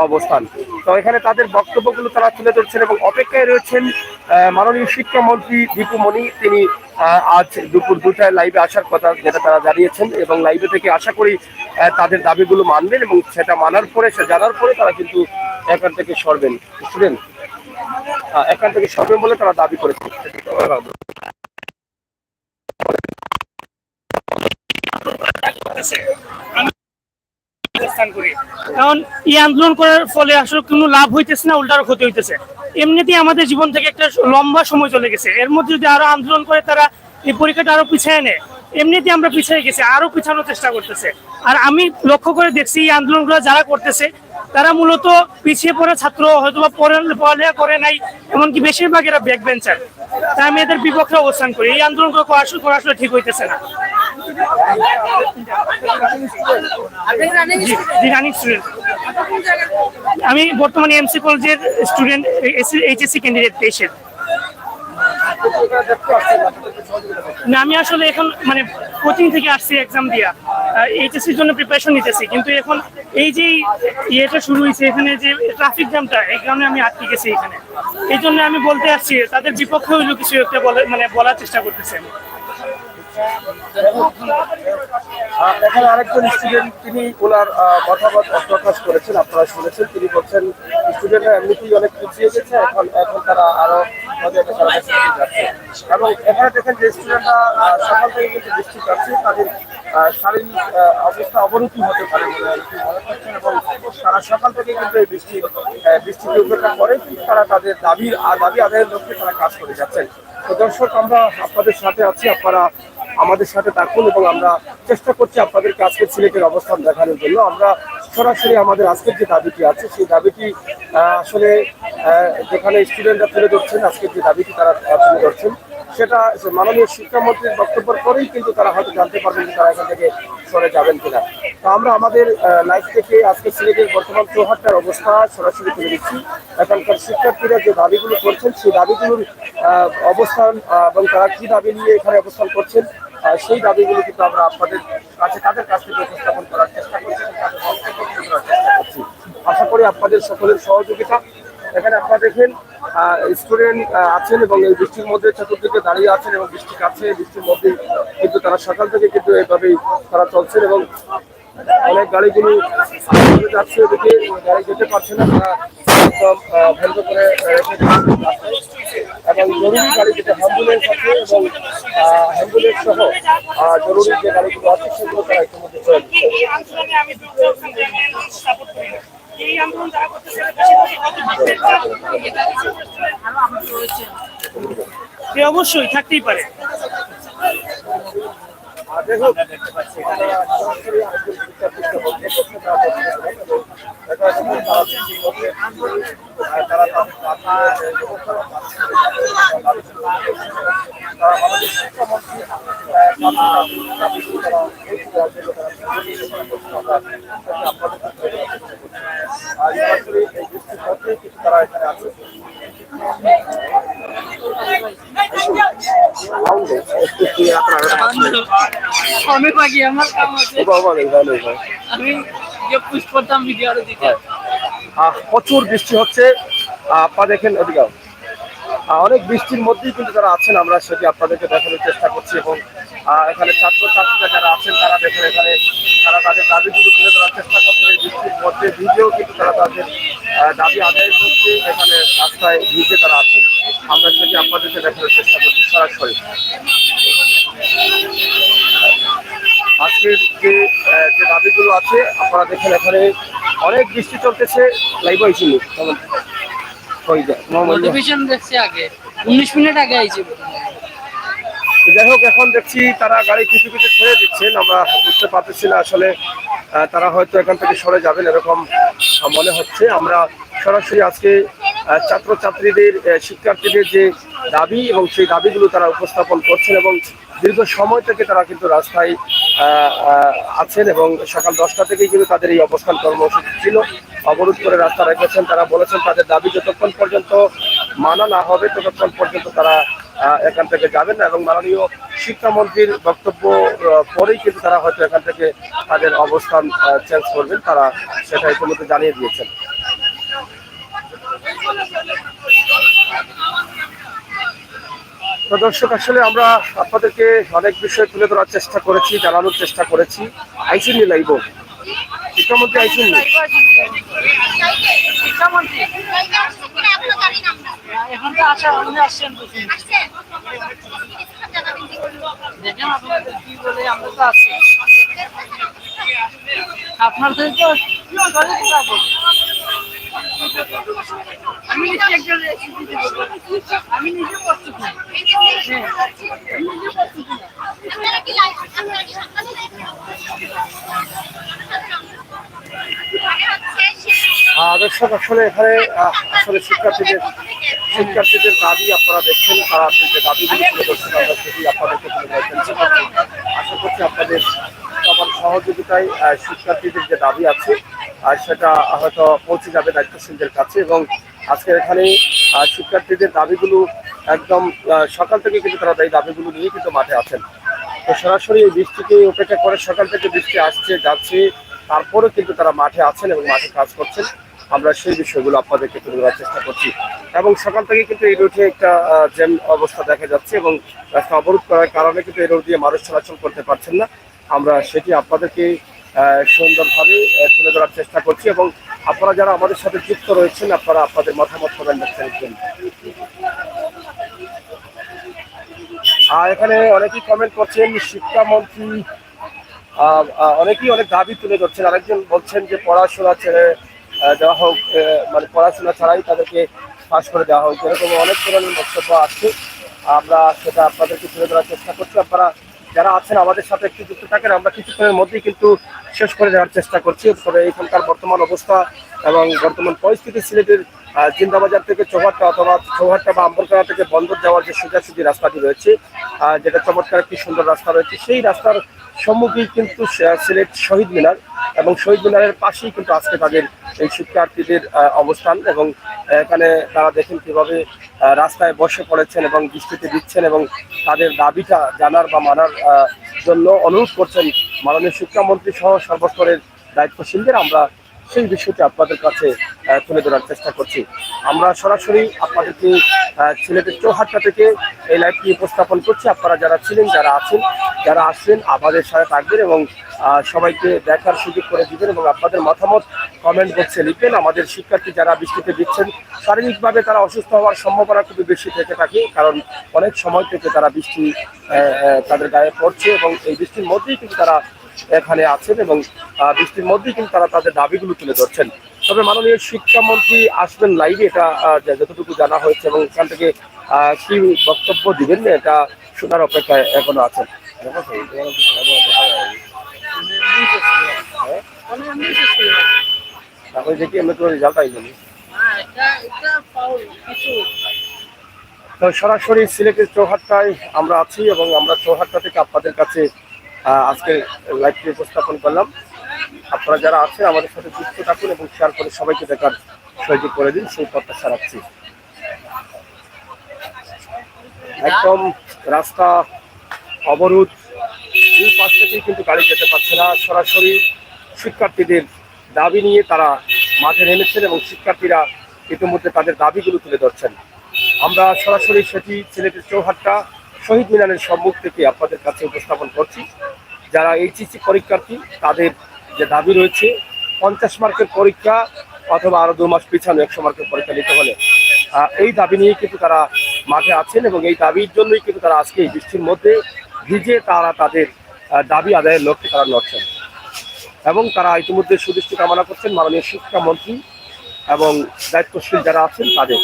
অবস্থান। তো এখানে তাদের বক্তব্যগুলো তারা তুলে ধরছেন, এবং অপেক্ষায় রয়েছেন মাননীয় শিক্ষামন্ত্রী দীপু মনি। তিনি আজ দুপুর 2টায় লাইভে আসার কথা যেটা তারা জানিয়েছেন, এবং লাইভে থেকে আশা করি তাদের দাবিগুলো মানবেন, এবং সেটা মানার পরে জানার পরে তারা কিন্তু এখান থেকে সরবেন, স্টুডেন্ট এখান থেকে সরবেন বলে তারা দাবি করেছেন। কারণ এই আন্দোলন করার ফলে আসলে কোনো লাভ হইতেছে না, উল্টারও ক্ষতি হইতেছে। এমনিতেই আমাদের জীবন থেকে একটা লম্বা সময় চলে গেছে, এর মধ্যে যদি আরো আন্দোলন করে তারা এই পরীক্ষাটা আরো পিছিয়ে নেয়, এমনিতেই আমরা পিছিয়ে গেছি, আরো পিছানোর চেষ্টা করতেছে। আর আমি লক্ষ্য করে দেখছি এই আন্দোলনগুলো যারা করতেছে তারা মূলত পিছিয়ে পড়া ছাত্র, হয়তো বা পড়ালেখা করে নাই, এমনকি বেশিরভাগ এরা ব্যাক বেঞ্চার। তাই আমি এদের বিপক্ষে অবস্থান করি, এই আন্দোলনগুলো করা আসলে ঠিক হইতেছে না। জি, রানিং স্টুডেন্ট। আমি বর্তমানে এমসি কলেজের স্টুডেন্ট, এইচএসসি ক্যান্ডিডেট 23-এর। না, আমি আসলে এখন মানে কোচিং থেকে আসছি এক্সাম দিয়া, এইচএসসির জন্য প্রিপারেশন নিতেছি, কিন্তু এখন এই যে ইয়েটা শুরু হয়েছে এখানে যে ট্রাফিক জ্যামটা, এই কারণে আমি আটকে গেছি এখানে। এই জন্য আমি বলতে আসছি তাদের বিপক্ষে হইলো কিছু একটা বলার চেষ্টা করতেছি আমি। এখানে আরেকজন স্টুডেন্ট, তিনি ওনার মতামত প্রকাশ করেছেন, আপনারা শুনেছেন। তিনি বলছেন স্টুডেন্টরা এমনিতেই অনেক পিছিয়ে গেছে, এখন তারা আরো যাচ্ছে। এবং এখানে দেখেন যে স্টুডেন্টরা সকাল থেকে কিন্তু বৃষ্টি পাচ্ছে, তাদের শারীরিক অবস্থা অবনতি হতে পারে বলে মনে করছেন। এবং তারা সকাল থেকে কিন্তু এই বৃষ্টিকে উপেক্ষা করে তারা তাদের দাবি আদায়ের লক্ষ্যে তারা কাজ করে যাচ্ছেন। তো দর্শক, আমরা আপনাদের সাথে আছি, আপনারা আমাদের সাথে থাকুন এবং আমরা চেষ্টা করছি আপনাদেরকে আজকের সিলেটের অবস্থান দেখানোর জন্য। আমরা সরাসরি আমাদের আজকের যে দাবিটি আছে সেই দাবিটি আসলে যেখানে স্টুডেন্টরা তুলে ধরছেন, আজকের যে দাবিটি তারা তুলে ধরছেন সেটা মাননীয় শিক্ষামন্ত্রীর বক্তব্যের পরেই কিন্তু তারা হয়তো জানতে পারবেন যে তারা এখান থেকে সরে যাবেন কিনা। তো আমরা আমাদের লাইভ থেকে আজকে সিলেটের বর্তমান চৌহাট্টার অবস্থা সরাসরি তুলে দিচ্ছি। এখানকার শিক্ষার্থীরা যে দাবিগুলো করছেন সেই দাবিগুলোর অবস্থান এবং তারা কি দাবি নিয়ে এখানে অবস্থান করছেন সেই দাবিগুলো কিন্তু আমরা আপনাদের কাছে তাদের কাছ থেকে উপস্থাপন করার চেষ্টা করছি, তাদের বক্তব্য তুলে ধরার চেষ্টা করছি। আশা করি আপনাদের সকলের সহযোগিতা। এখানে আপনারা দেখেন স্টুডেন্ট আছেন এবং এই বৃষ্টির মধ্যে চতুর্দিকে দাঁড়িয়ে আছেন এবং বৃষ্টি কাছে, বৃষ্টির মধ্যে কিন্তু তারা সকাল থেকে কিন্তু এইভাবেই তারা চলছেন এবং অনেক গাড়িগুলো যাচ্ছে, এদিকে গাড়ি যেতে পারছে না, তারা একদম বন্ধ করে রেখে দিচ্ছে। এবং জরুরি গাড়ি যেটা অ্যাম্বুলেন্স আছে এবং অ্যাম্বুলেন্স সহ জরুরি যে গাড়িগুলো আছে সেগুলো তারা ইতিমধ্যে চলে দিচ্ছে। এই আন্দোলন যারা করতেছে অবশ্যই থাকতেই পারে। তারা এখানে আছে। অনেক বাকি আমার কাম আছে, আমি পুশ করতাম ভিডিও দিতে। প্রচুর বৃষ্টি হচ্ছে, আপনারা দেখেন ওদিকে অনেক বৃষ্টির মধ্যেই কিন্তু যারা আছেন আমরা সেটি আপনাদেরকে দেখানোর চেষ্টা করছি। এবং এখানে ছাত্রছাত্রীরা যারা আছেন তারা দেখেন এখানে তারা তাদের দাবিগুলো তুলে ধরার চেষ্টা করছেন। এই বৃষ্টির মধ্যে ভিজেও কিন্তু তারা তাদের দাবি আদায়ের মধ্যে এখানে রাস্তায় ভিজে তারা আছেন, আমরা সেটি আপনাদেরকে দেখানোর চেষ্টা করছি সরাসরি। আজকের যে দাবিগুলো আছে আপনারা দেখেন এখানে অনেক বৃষ্টি চলতেছে। লাইভ আইছি নোটিফিকেশন দেখছি আগে 19 মিনিট আগে আইছি। যাই হোক, এখন দেখছি তারা গাড়ি কিছু কিছু ছেড়ে দিচ্ছেন, আমরা বুঝতে পারতেছি না আসলে তারা হয়তো এখান থেকে সরে যাবেন এরকম মনে হচ্ছে। আমরা সরাসরি আজকে ছাত্রছাত্রীদের শিক্ষার্থীদের যে দাবি এবং সেই দাবিগুলো তারা উপস্থাপন করছেন এবং দীর্ঘ সময় থেকে তারা কিন্তু রাস্তায় আছেন এবং সকাল 10টা থেকেই কিন্তু তাদের এই অবস্থান কর্মসূচি ছিল, অবরোধ করে রাস্তা রেখেছেন। তারা বলেছেন তাদের দাবি যতক্ষণ পর্যন্ত মানা না হবে ততক্ষণ পর্যন্ত তারা এখান থেকে যাবেন না এবং মাননীয় শিক্ষামন্ত্রীর বক্তব্য পরেই কিন্তু তারা হয়তো এখান থেকে তাদের অবস্থান চেঞ্জ করবেন, তারা সেটা ইতিমধ্যে জানিয়ে দিয়েছেন। তো দর্শক, আসলে আমরা আপনাদেরকে অনেক বিষয় তুলে ধরার চেষ্টা করেছি, জানানোর চেষ্টা করেছি। আইসিনি লাইব শিক্ষামন্ত্রী আইসিনি এখন তো আসা আমাদের আসছেন দেখেন আপনাদের কি বলে, আমরা তো আছি আপনার থেকে আমি নিজে একজন আমি নিজে প্রস্তুত না দর্শক আসলে এখানে আসলে শিক্ষার্থীদের দাবি আপনারা দেখছেন, তারা যে দাবিগুলি তুলে ধরছেন আমরা সেটি আপনাদেরকে তুলে ধরার চেষ্টা করছি। আশা করছি আপনাদের সবার সহযোগিতায় শিক্ষার্থীদের যে দাবি আছে সেটা হয়তো পৌঁছে যাবে দায়িত্বশীলদের কাছে। এবং আজকে এখানে শিক্ষার্থীদের দাবিগুলো একদম সকাল থেকে কিন্তু তারা এই দাবিগুলো নিয়ে কিন্তু মাঠে আছেন। তো সরাসরি এই বৃষ্টিকে উপেক্ষা করে সকাল থেকে বৃষ্টি আসছে যাচ্ছে, তারপরে কিন্তু তারা মাঠে আছেন এবং মাঠে কাজ করছেন। আমরা সেই বিষয়গুলো আপনাদেরকে তুলে ধরার চেষ্টা করছি। এবং সকাল থেকে কিন্তু এই রোডে একটা জ্যাম অবস্থা দেখা যাচ্ছে এবং রাস্তা অবরোধ করার কারণে কিন্তু এই রোড দিয়ে মানুষ চলাচল করতে পারছেন না। আমরা সেটি আপনাদেরকে সুন্দরভাবে তুলে ধরার চেষ্টা করছি এবং আপনারা যারা আমাদের সাথে যুক্ত রয়েছেন আপনারা আপনাদের মতামত কমেন্ট বক্সে লিখবেন। এখানে অনেকেই কমেন্ট করছেন শিক্ষামন্ত্রী অনেকেই অনেক দাবি তুলে ধরছেন। আরেকজন বলছেন যে পড়াশোনা ছেড়ে দেওয়া হোক, মানে পড়াশোনা ছাড়াই তাদেরকে পাস করে দেওয়া হোক, এরকম অনেক ধরনের বক্তব্য আছে। আমরা সেটা আপনাদেরকে তুলে ধরার চেষ্টা করছি। আপনারা যারা আছেন আমাদের সাথে একটু যুক্ত থাকেন, আমরা কিছুক্ষণের মধ্যেই কিন্তু শেষ করে দেওয়ার চেষ্টা করছি। তবে এখানকার বর্তমান অবস্থা এবং বর্তমান পরিস্থিতি সিলেটের জিন্দাবাজার থেকে চৌহাট্টা অথবা চৌহাট্টা বা আম্বরপাড়া থেকে বন্দর যাওয়ার যে সোজাসুজি রাস্তাটি রয়েছে, যেটা চমৎকার একটি সুন্দর রাস্তা রয়েছে, সেই রাস্তার সম্মুখেই কিন্তু সিলেট শহীদ মিনার এবং শহীদ মিনারের পাশেই কিন্তু আজকে তাদের এই শিক্ষার্থীদের অবস্থান। এবং এখানে তারা দেখেন কিভাবে রাস্তায় বসে পড়েছেন এবং বৃষ্টিতে দিচ্ছেন এবং তাদের দাবিটা জানার বা মানার জন্য অনুরোধ করছেন মাননীয় শিক্ষামন্ত্রী সহ সর্বস্তরের দায়িত্বশীলদের। আমরা সেই বিষয়টি আপনাদের কাছে তুলে ধরার চেষ্টা করছি। আমরা সরাসরি আপনাদেরকে সিলেটের চৌহাট্টা থেকে এই লাইভটি উপস্থাপন করছি। আপনারা যারা ছিলেন, যারা আছেন, যারা আসবেন আমাদের সাথে থাকবেন এবং সবাইকে দেখার সুযোগ করে দিবেন এবং আপনাদের মতামত কমেন্ট বক্সে লিখবেন। আমাদের শিক্ষার্থী যারা বৃষ্টিতে দিচ্ছেন শারীরিকভাবে তারা অসুস্থ হওয়ার সম্ভাবনা খুবই বেশি থেকে থাকে, কারণ অনেক সময় থেকে তারা বৃষ্টি তাদের গায়ে পড়ছে এবং এই বৃষ্টির মধ্যেই কিন্তু তারা এখানে আছেন এবং বৃষ্টির মধ্যেই কিন্তু তারা তাদের দাবিগুলো তুলে ধরছেন। তবে মাননীয় শিক্ষামন্ত্রী আসবেন লাইভে, এটা যতটুকু জানা হয়েছে এবং এখান থেকে কি বক্তব্য দিবেন এটা শোনার অপেক্ষায় এখনো আছেন। তারপরে দেখি আমরা তোমার রেজাল্ট আইনি। তো সরাসরি সিলেটের চৌহাট্টায় আমরা আছি এবং আমরা চৌহাট্টা থেকে আপনাদের কাছে আজকে লাইভটি উপস্থাপন করলাম। আপনারা যারা আছেন আমাদের সাথে যুক্ত থাকুন এবং শেয়ার করে সবাইকে দেখার সুযোগ করে দিন, সেই প্রত্যাশা রাখছি। একদম রাস্তা অবরোধ, দুই পাশ থেকেই কিন্তু গাড়ি যেতে পারছে না। সরাসরি শিক্ষার্থীদের দাবি নিয়ে তারা মাঠে নেমেছেন এবং শিক্ষার্থীরা ইতিমধ্যে তাদের দাবিগুলো তুলে ধরছেন। আমরা সরাসরি সেটি সিলেটের চৌহাট্টা শহীদ মিনারের সম্মুখ থেকে আপনাদের কাছে উপস্থাপন করছি। যারা এইচএসসি পরীক্ষার্থী তাদের যে দাবি রয়েছে 50 মার্কের পরীক্ষা অথবা আরো 2 মাস পিছানো 100 মার্কের পরীক্ষা নিতে হলে, এই দাবি নিয়ে কিন্তু তারা মাঠে আছেন এবং এই দাবির জন্যই কিন্তু তারা আজকে এই বৃষ্টির মধ্যে ভিজে তারা তাদের দাবি আদায়ের লক্ষ্যে তারা লড়ছেন এবং তারা ইতিমধ্যে সুদৃষ্টি কামনা করছেন মাননীয় শিক্ষামন্ত্রী এবং দায়িত্বশীল যারা আছেন তাদের।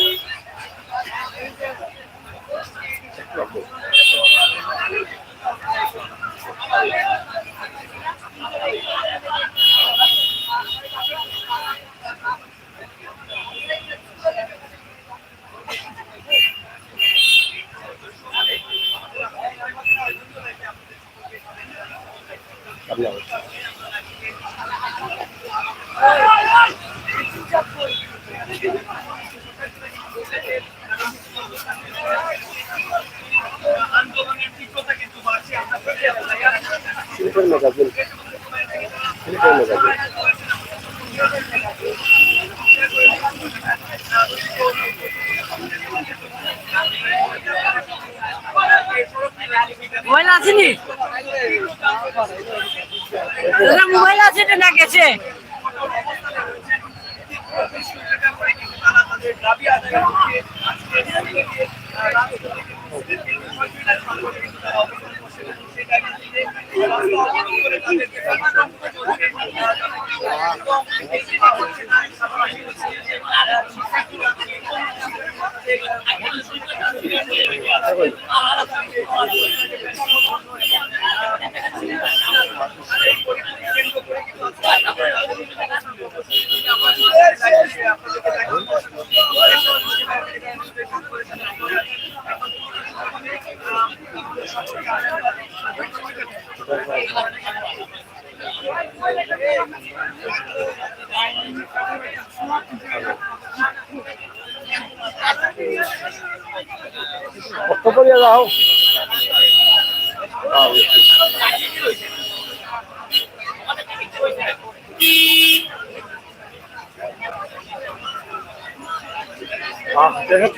মোবাইল আসেনি, মোবাইল আছে না গেছে। বক্তব্য নিয়ে যাও।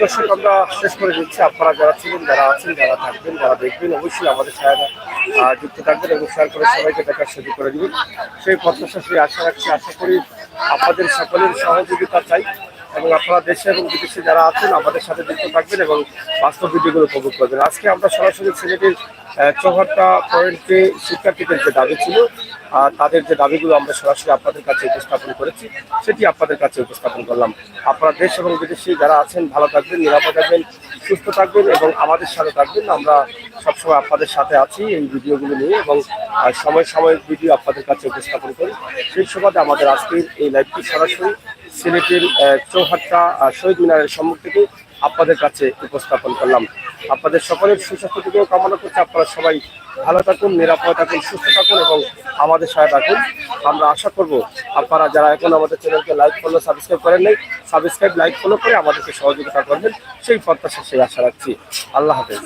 দর্শক আমরা শেষ করে দিচ্ছি। আপনারা যারা ছিলেন, যারা আছেন, যারা থাকবেন, যারা দেখবেন, অবশ্যই আমাদের সাথে যুক্ত থাকবেন এবং শেয়ার করে সবাইকে দেখার সুযোগ করে দিবেন। সেই প্রত্যাশা, সেই আশা রাখছি। আশা করি আপনাদের সকলের সহযোগিতা চাই এবং আপনারা দেশে এবং বিদেশে যারা আছেন আমাদের সাথে যুক্ত থাকবেন এবং বাস্তব ভিডিওগুলো উপভোগ করবেন। আজকে আমরা সরাসরি সিলেটের চৌহাট্টা পয়েন্টে শিক্ষার্থীদের যে দাবি ছিল, তাদের যে দাবিগুলো আমরা সরাসরি আপনাদের কাছে উপস্থাপন করেছি, সেটি আপনাদের কাছে উপস্থাপন করলাম। আপনারা দেশ এবং বিদেশে যারা আছেন ভালো থাকবেন, নিরাপদ থাকবেন, সুস্থ থাকবেন এবং আমাদের সাথে থাকবেন। আমরা সবসময় আপনাদের সাথে আছি এই ভিডিওগুলো নিয়ে এবং সময় সময় ভিডিও আপনাদের কাছে উপস্থাপন করি। সেই সুবাদে আমাদের আজকের এই লাইভটি সরাসরি সিলেটের চৌহাট্টা শহীদ মিনারের সম্মুখ থেকে আপনাদের কাছে উপস্থাপন করলাম। আপনাদের সকলের সুস্বাস্থ্য দিকেও কামনা করছি। আপনারা সবাই ভালো থাকুন, নিরাপদ থাকুন, সুস্থ থাকুন এবং আমাদের সাথে থাকুন। আমরা আশা করব আপনারা যারা এখন আমাদের চ্যানেলকে লাইক ফলো সাবস্ক্রাইব করেন নাই, সাবস্ক্রাইব লাইক ফলো করে আমাদেরকে সহযোগিতা করবেন, সেই প্রত্যাশা, সেই আশা রাখছি। আল্লাহ হাফেজ।